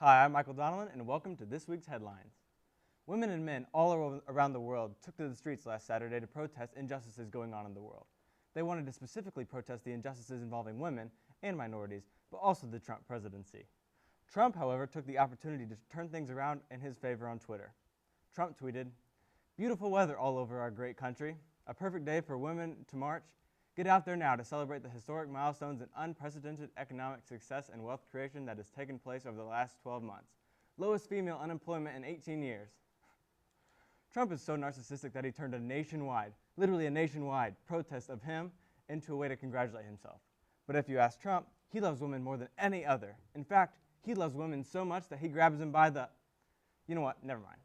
Hi, I'm Michael Donelan, and welcome to this week's headlines. Women and men all around the world took to the streets last Saturday to protest injustices going on in the world. They wanted to specifically protest the injustices involving women and minorities, but also the Trump presidency. Trump, however, took the opportunity to turn things around in his favor on Twitter. Trump tweeted, "Beautiful weather all over our great country. A perfect day for women to march. Get out there now to celebrate the historic milestones and unprecedented economic success and wealth creation that has taken place over the last 12 months. Lowest female unemployment in 18 years. Trump is so narcissistic that he turned a nationwide, literally a nationwide, protest of him into a way to congratulate himself. But if you ask Trump, he loves women more than any other. In fact, he loves women so much that he grabs them by the... You know what? Never mind.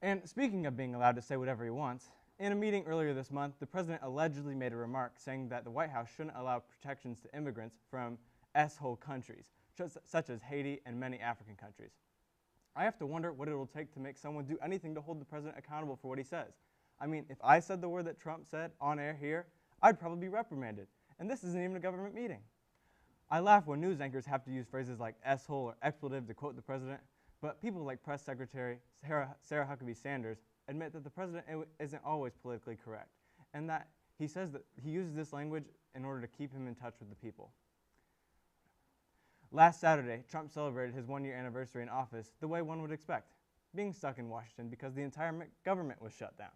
And speaking of being allowed to say whatever he wants, in a meeting earlier this month, the president allegedly made a remark saying that the White House shouldn't allow protections to immigrants from S-hole countries, such as Haiti and many African countries. I have to wonder what it will take to make someone do anything to hold the president accountable for what he says. I mean, if I said the word that Trump said on air here, I'd probably be reprimanded. And this isn't even a government meeting. I laugh when news anchors have to use phrases like S-hole or expletive to quote the president, but people like Press Secretary Sarah Huckabee Sanders admit that the president isn't always politically correct, and that he says that he uses this language in order to keep him in touch with the people. Last Saturday, Trump celebrated his one-year anniversary in office the way one would expect, being stuck in Washington because the entire government was shut down.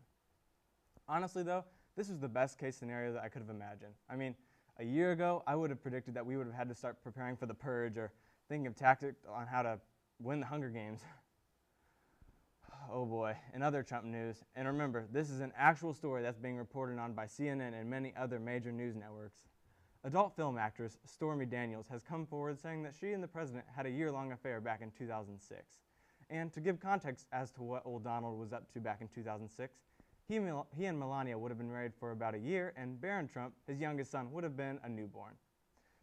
Honestly, though, this was the best-case scenario that I could have imagined. I mean, a year ago, I would have predicted that we would have had to start preparing for the purge or thinking of tactics on how to win the Hunger Games. Oh boy, in other Trump news, and remember, this is an actual story that's being reported on by CNN and many other major news networks. Adult film actress Stormy Daniels has come forward saying that she and the president had a year-long affair back in 2006. And to give context as to what old Donald was up to back in 2006, he and Melania would have been married for about a year, and Barron Trump, his youngest son, would have been a newborn.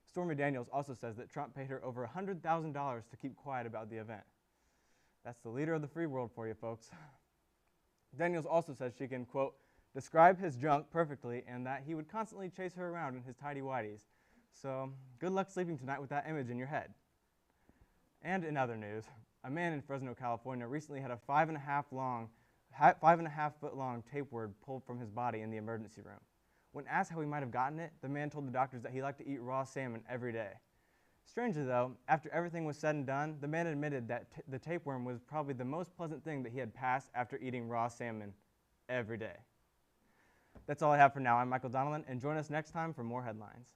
Stormy Daniels also says that Trump paid her over $100,000 to keep quiet about the event. That's the leader of the free world for you, folks. Daniels also says she can, quote, describe his junk perfectly and that he would constantly chase her around in his tighty-whities. So good luck sleeping tonight with that image in your head. And in other news, a man in Fresno, California recently had a 5.5 foot long tapeworm pulled from his body in the emergency room. When asked how he might have gotten it, the man told the doctors that he liked to eat raw salmon every day. Strangely though, after everything was said and done, the man admitted that the tapeworm was probably the most pleasant thing that he had passed after eating raw salmon every day. That's all I have for now. I'm Michael Donelan, and join us next time for more headlines.